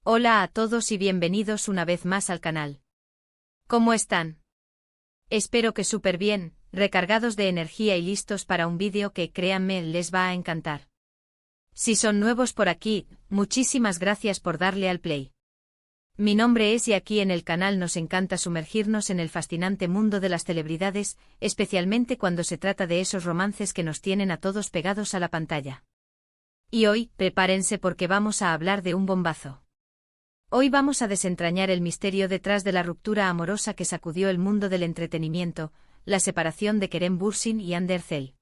Hola a todos y bienvenidos una vez más al canal. ¿Cómo están? Espero que súper bien, recargados de energía y listos para un vídeo que, créanme, les va a encantar. Si son nuevos por aquí, muchísimas gracias por darle al play. Mi nombre es y aquí en el canal nos encanta sumergirnos en el fascinante mundo de las celebridades, especialmente cuando se trata de esos romances que nos tienen a todos pegados a la pantalla. Y hoy, prepárense porque vamos a hablar de un bombazo. Hoy vamos a desentrañar el misterio detrás de la ruptura amorosa que sacudió el mundo del entretenimiento, la separación de Kerem Bürsin y Hande Erçel.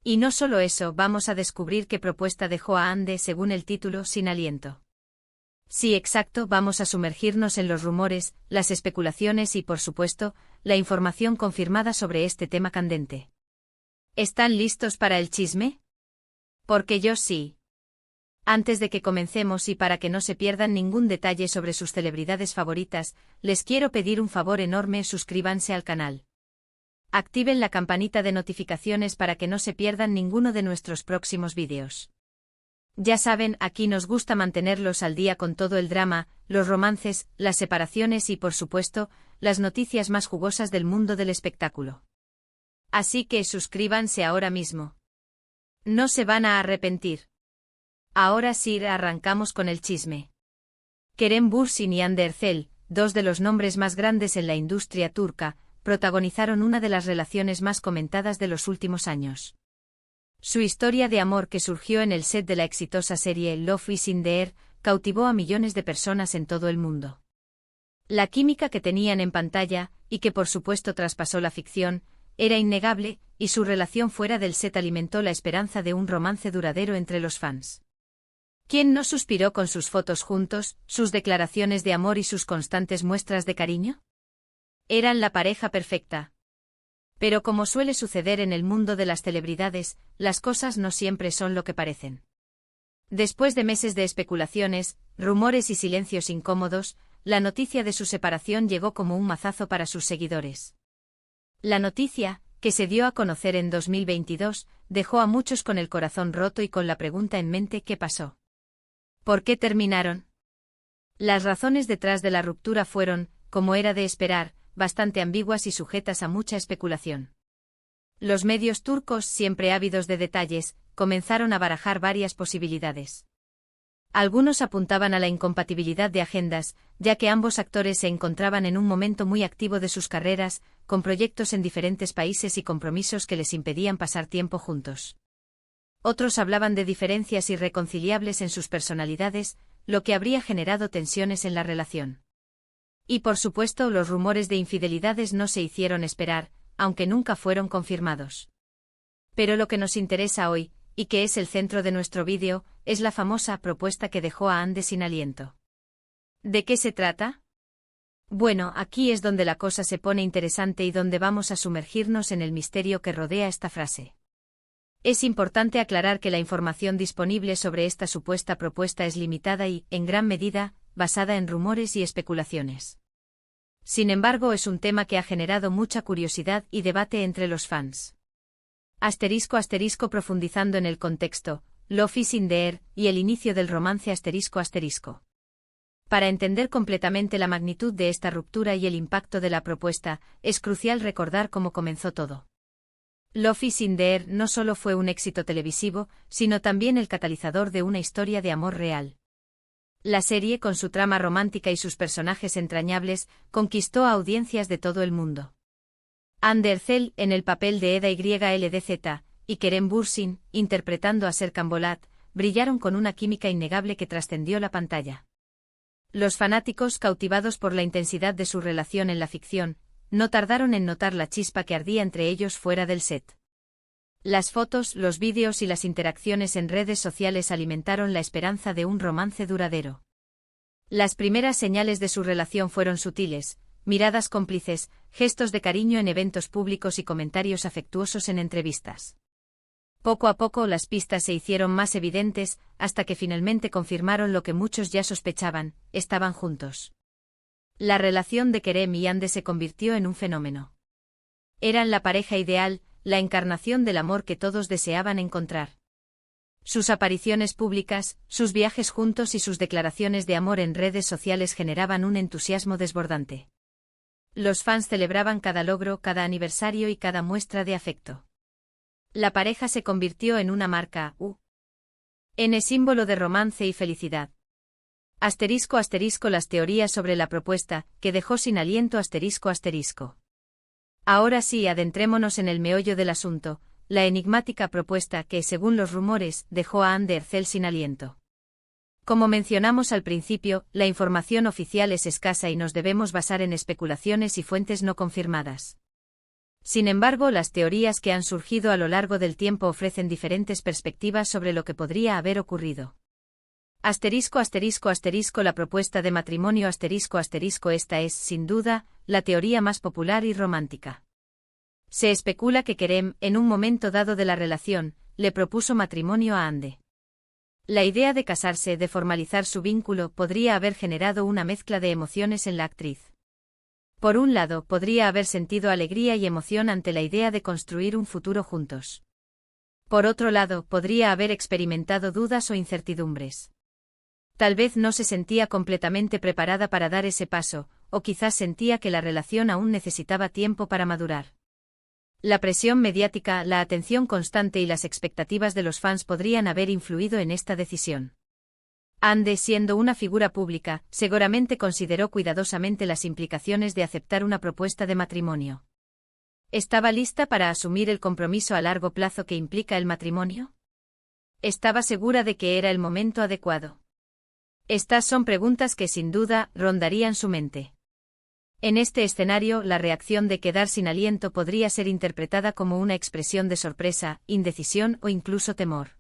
Y no solo eso, vamos a descubrir qué propuesta dejó a Hande según el título Sin aliento. Sí, exacto, vamos a sumergirnos en los rumores, las especulaciones y, por supuesto, la información confirmada sobre este tema candente. ¿Están listos para el chisme? Porque yo sí. Antes de que comencemos y para que no se pierdan ningún detalle sobre sus celebridades favoritas, les quiero pedir un favor enorme: suscríbanse al canal. Activen la campanita de notificaciones para que no se pierdan ninguno de nuestros próximos vídeos. Ya saben, aquí nos gusta mantenerlos al día con todo el drama, los romances, las separaciones y, por supuesto, las noticias más jugosas del mundo del espectáculo. Así que suscríbanse ahora mismo. No se van a arrepentir. Ahora sí, arrancamos con el chisme. Kerem Bürsin y Hande Erçel, dos de los nombres más grandes en la industria turca, protagonizaron una de las relaciones más comentadas de los últimos años. Su historia de amor, que surgió en el set de la exitosa serie Love is in the Air, cautivó a millones de personas en todo el mundo. La química que tenían en pantalla, y que por supuesto traspasó la ficción, era innegable, y su relación fuera del set alimentó la esperanza de un romance duradero entre los fans. ¿Quién no suspiró con sus fotos juntos, sus declaraciones de amor y sus constantes muestras de cariño? Eran la pareja perfecta. Pero como suele suceder en el mundo de las celebridades, las cosas no siempre son lo que parecen. Después de meses de especulaciones, rumores y silencios incómodos, la noticia de su separación llegó como un mazazo para sus seguidores. La noticia, que se dio a conocer en 2022, dejó a muchos con el corazón roto y con la pregunta en mente: ¿qué pasó? ¿Por qué terminaron? Las razones detrás de la ruptura fueron, como era de esperar, bastante ambiguas y sujetas a mucha especulación. Los medios turcos, siempre ávidos de detalles, comenzaron a barajar varias posibilidades. Algunos apuntaban a la incompatibilidad de agendas, ya que ambos actores se encontraban en un momento muy activo de sus carreras, con proyectos en diferentes países y compromisos que les impedían pasar tiempo juntos. Otros hablaban de diferencias irreconciliables en sus personalidades, lo que habría generado tensiones en la relación. Y por supuesto, los rumores de infidelidades no se hicieron esperar, aunque nunca fueron confirmados. Pero lo que nos interesa hoy, y que es el centro de nuestro vídeo, es la famosa propuesta que dejó a Hande sin aliento. ¿De qué se trata? Bueno, aquí es donde la cosa se pone interesante y donde vamos a sumergirnos en el misterio que rodea esta frase. Es importante aclarar que la información disponible sobre esta supuesta propuesta es limitada y, en gran medida, basada en rumores y especulaciones. Sin embargo, es un tema que ha generado mucha curiosidad y debate entre los fans. *** Profundizando en el contexto, Love is in the Air, y el inicio del romance ***. Para entender completamente la magnitud de esta ruptura y el impacto de la propuesta, es crucial recordar cómo comenzó todo. Love is in the Air no solo fue un éxito televisivo, sino también el catalizador de una historia de amor real. La serie, con su trama romántica y sus personajes entrañables, conquistó a audiencias de todo el mundo. Hande Erçel, en el papel de Eda YLDZ, y Kerem Bürsin, interpretando a Serkan Bolat, brillaron con una química innegable que trascendió la pantalla. Los fanáticos, cautivados por la intensidad de su relación en la ficción, no tardaron en notar la chispa que ardía entre ellos fuera del set. Las fotos, los vídeos y las interacciones en redes sociales alimentaron la esperanza de un romance duradero. Las primeras señales de su relación fueron sutiles: miradas cómplices, gestos de cariño en eventos públicos y comentarios afectuosos en entrevistas. Poco a poco las pistas se hicieron más evidentes, hasta que finalmente confirmaron lo que muchos ya sospechaban: estaban juntos. La relación de Kerem y Hande se convirtió en un fenómeno. Eran la pareja ideal, la encarnación del amor que todos deseaban encontrar. Sus apariciones públicas, sus viajes juntos y sus declaraciones de amor en redes sociales generaban un entusiasmo desbordante. Los fans celebraban cada logro, cada aniversario y cada muestra de afecto. La pareja se convirtió en una marca UN, símbolo de romance y felicidad. Asterisco asterisco las teorías sobre la propuesta, que dejó sin aliento asterisco asterisco. Ahora sí, adentrémonos en el meollo del asunto, la enigmática propuesta que, según los rumores, dejó a Anne Ercel sin aliento. Como mencionamos al principio, la información oficial es escasa y nos debemos basar en especulaciones y fuentes no confirmadas. Sin embargo, las teorías que han surgido a lo largo del tiempo ofrecen diferentes perspectivas sobre lo que podría haber ocurrido. Asterisco asterisco asterisco la propuesta de matrimonio asterisco asterisco esta es, sin duda, la teoría más popular y romántica. Se especula que Kerem, en un momento dado de la relación, le propuso matrimonio a Anne. La idea de casarse, de formalizar su vínculo, podría haber generado una mezcla de emociones en la actriz. Por un lado, podría haber sentido alegría y emoción ante la idea de construir un futuro juntos. Por otro lado, podría haber experimentado dudas o incertidumbres. Tal vez no se sentía completamente preparada para dar ese paso, o quizás sentía que la relación aún necesitaba tiempo para madurar. La presión mediática, la atención constante y las expectativas de los fans podrían haber influido en esta decisión. Anne, siendo una figura pública, seguramente consideró cuidadosamente las implicaciones de aceptar una propuesta de matrimonio. ¿Estaba lista para asumir el compromiso a largo plazo que implica el matrimonio? ¿Estaba segura de que era el momento adecuado? Estas son preguntas que sin duda rondarían su mente. En este escenario, la reacción de quedar sin aliento podría ser interpretada como una expresión de sorpresa, indecisión o incluso temor.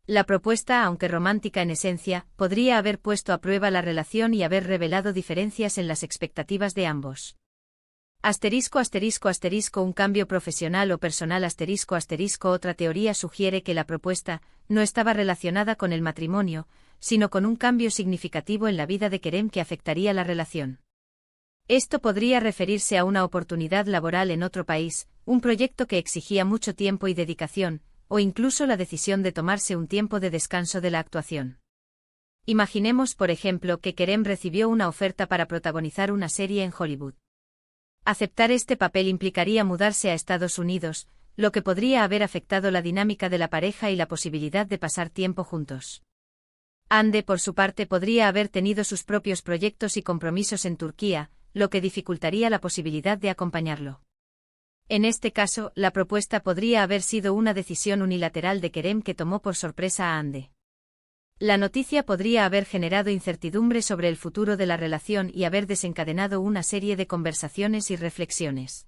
La propuesta, aunque romántica en esencia, podría haber puesto a prueba la relación y haber revelado diferencias en las expectativas de ambos. Asterisco asterisco asterisco un cambio profesional o personal asterisco asterisco otra teoría sugiere que la propuesta no estaba relacionada con el matrimonio, sino con un cambio significativo en la vida de Kerem que afectaría la relación. Esto podría referirse a una oportunidad laboral en otro país, un proyecto que exigía mucho tiempo y dedicación, o incluso la decisión de tomarse un tiempo de descanso de la actuación. Imaginemos, por ejemplo, que Kerem recibió una oferta para protagonizar una serie en Hollywood. Aceptar este papel implicaría mudarse a Estados Unidos, lo que podría haber afectado la dinámica de la pareja y la posibilidad de pasar tiempo juntos. Anne, por su parte, podría haber tenido sus propios proyectos y compromisos en Turquía, lo que dificultaría la posibilidad de acompañarlo. En este caso, la propuesta podría haber sido una decisión unilateral de Kerem que tomó por sorpresa a Anne. La noticia podría haber generado incertidumbre sobre el futuro de la relación y haber desencadenado una serie de conversaciones y reflexiones.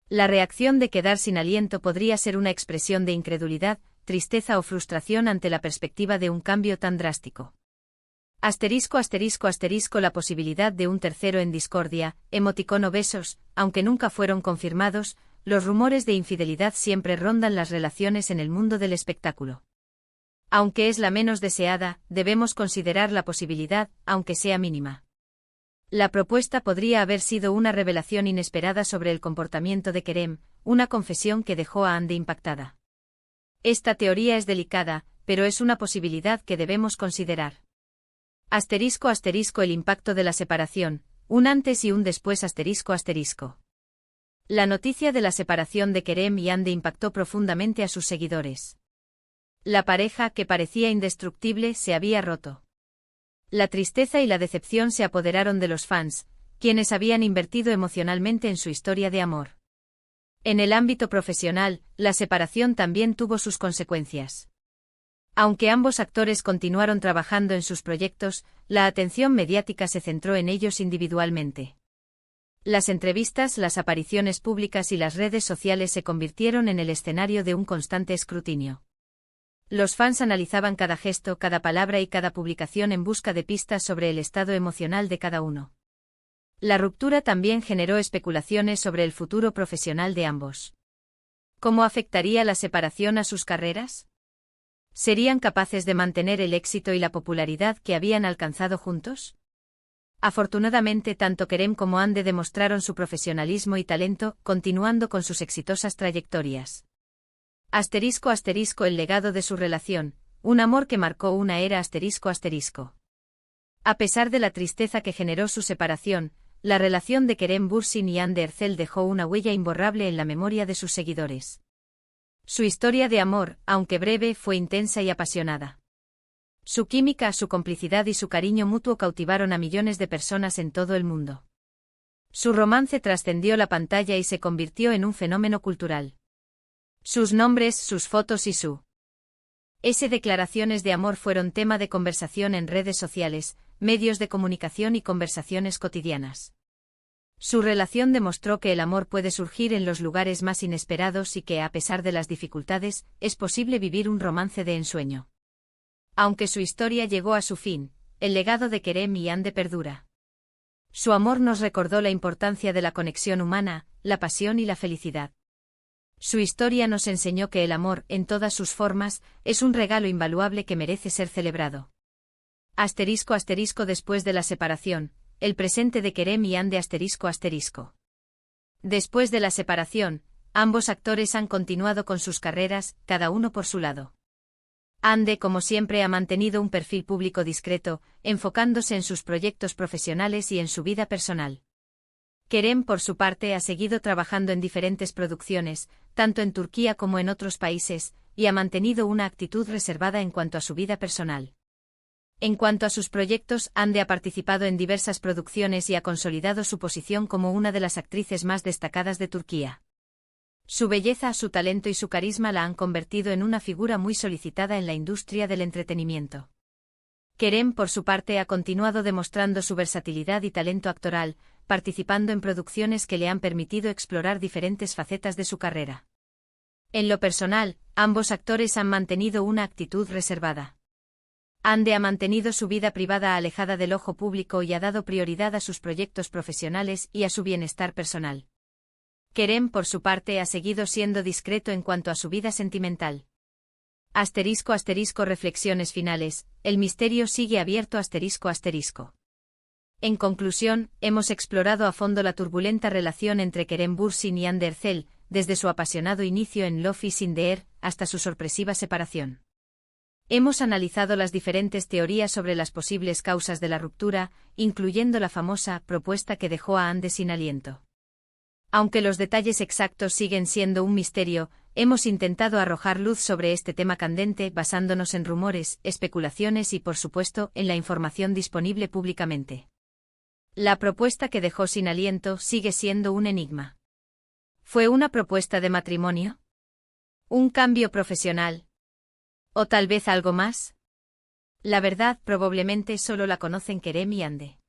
La reacción de quedar sin aliento podría ser una expresión de incredulidad, tristeza o frustración ante la perspectiva de un cambio tan drástico. Asterisco asterisco asterisco la posibilidad de un tercero en discordia, emoticono besos, aunque nunca fueron confirmados, los rumores de infidelidad siempre rondan las relaciones en el mundo del espectáculo. Aunque es la menos deseada, debemos considerar la posibilidad, aunque sea mínima. La propuesta podría haber sido una revelación inesperada sobre el comportamiento de Kerem, una confesión que dejó a Anne impactada. Esta teoría es delicada, pero es una posibilidad que debemos considerar. Asterisco asterisco el impacto de la separación, un antes y un después asterisco asterisco. La noticia de la separación de Kerem y Anne impactó profundamente a sus seguidores. La pareja, que parecía indestructible, se había roto. La tristeza y la decepción se apoderaron de los fans, quienes habían invertido emocionalmente en su historia de amor. En el ámbito profesional, la separación también tuvo sus consecuencias. Aunque ambos actores continuaron trabajando en sus proyectos, la atención mediática se centró en ellos individualmente. Las entrevistas, las apariciones públicas y las redes sociales se convirtieron en el escenario de un constante escrutinio. Los fans analizaban cada gesto, cada palabra y cada publicación en busca de pistas sobre el estado emocional de cada uno. La ruptura también generó especulaciones sobre el futuro profesional de ambos. ¿Cómo afectaría la separación a sus carreras? ¿Serían capaces de mantener el éxito y la popularidad que habían alcanzado juntos? Afortunadamente, tanto Kerem como Anne demostraron su profesionalismo y talento, continuando con sus exitosas trayectorias. Asterisco asterisco el legado de su relación, un amor que marcó una era asterisco asterisco. A pesar de la tristeza que generó su separación, la relación de Kerem Bürsin y Hande Erçel dejó una huella imborrable en la memoria de sus seguidores. Su historia de amor, aunque breve, fue intensa y apasionada. Su química, su complicidad y su cariño mutuo cautivaron a millones de personas en todo el mundo. Su romance trascendió la pantalla y se convirtió en un fenómeno cultural. Sus nombres, sus fotos y sus declaraciones de amor fueron tema de conversación en redes sociales, medios de comunicación y conversaciones cotidianas. Su relación demostró que el amor puede surgir en los lugares más inesperados y que, a pesar de las dificultades, es posible vivir un romance de ensueño. Aunque su historia llegó a su fin, el legado de Kerem y Hande perdura. Su amor nos recordó la importancia de la conexión humana, la pasión y la felicidad. Su historia nos enseñó que el amor, en todas sus formas, es un regalo invaluable que merece ser celebrado. Asterisco asterisco después de la separación, el presente de Kerem y Hande asterisco asterisco. Después de la separación, ambos actores han continuado con sus carreras, cada uno por su lado. Hande, como siempre, ha mantenido un perfil público discreto, enfocándose en sus proyectos profesionales y en su vida personal. Kerem, por su parte, ha seguido trabajando en diferentes producciones, tanto en Turquía como en otros países, y ha mantenido una actitud reservada en cuanto a su vida personal. En cuanto a sus proyectos, Hande ha participado en diversas producciones y ha consolidado su posición como una de las actrices más destacadas de Turquía. Su belleza, su talento y su carisma la han convertido en una figura muy solicitada en la industria del entretenimiento. Kerem, por su parte, ha continuado demostrando su versatilidad y talento actoral, participando en producciones que le han permitido explorar diferentes facetas de su carrera. En lo personal, ambos actores han mantenido una actitud reservada. Hande ha mantenido su vida privada alejada del ojo público y ha dado prioridad a sus proyectos profesionales y a su bienestar personal. Kerem, por su parte, ha seguido siendo discreto en cuanto a su vida sentimental. Asterisco asterisco reflexiones finales, el misterio sigue abierto asterisco asterisco. En conclusión, hemos explorado a fondo la turbulenta relación entre Kerem Bürsin y Hande Erçel, desde su apasionado inicio en Love is in the Air hasta su sorpresiva separación. Hemos analizado las diferentes teorías sobre las posibles causas de la ruptura, incluyendo la famosa propuesta que dejó a Hande sin aliento. Aunque los detalles exactos siguen siendo un misterio, hemos intentado arrojar luz sobre este tema candente basándonos en rumores, especulaciones y, por supuesto, en la información disponible públicamente. La propuesta que dejó sin aliento sigue siendo un enigma. ¿Fue una propuesta de matrimonio? ¿Un cambio profesional? ¿O tal vez algo más? La verdad, probablemente solo la conocen Kerem y Hande.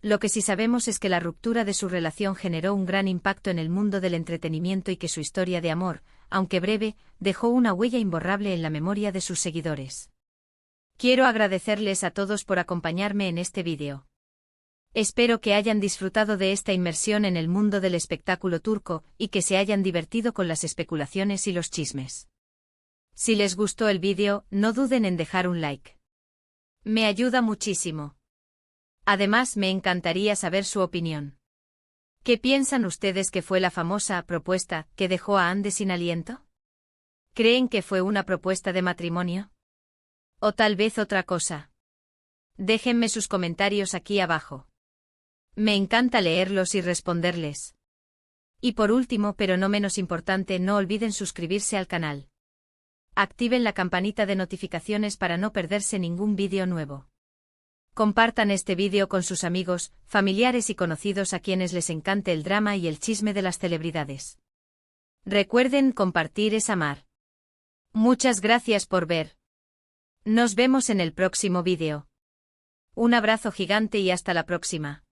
Lo que sí sabemos es que la ruptura de su relación generó un gran impacto en el mundo del entretenimiento y que su historia de amor, aunque breve, dejó una huella imborrable en la memoria de sus seguidores. Quiero agradecerles a todos por acompañarme en este vídeo. Espero que hayan disfrutado de esta inmersión en el mundo del espectáculo turco y que se hayan divertido con las especulaciones y los chismes. Si les gustó el vídeo, no duden en dejar un like. Me ayuda muchísimo. Además, me encantaría saber su opinión. ¿Qué piensan ustedes que fue la famosa propuesta que dejó a Hande sin aliento? ¿Creen que fue una propuesta de matrimonio? ¿O tal vez otra cosa? Déjenme sus comentarios aquí abajo. Me encanta leerlos y responderles. Y por último, pero no menos importante, no olviden suscribirse al canal. Activen la campanita de notificaciones para no perderse ningún vídeo nuevo. Compartan este vídeo con sus amigos, familiares y conocidos a quienes les encante el drama y el chisme de las celebridades. Recuerden, compartir es amar. Muchas gracias por ver. Nos vemos en el próximo vídeo. Un abrazo gigante y hasta la próxima.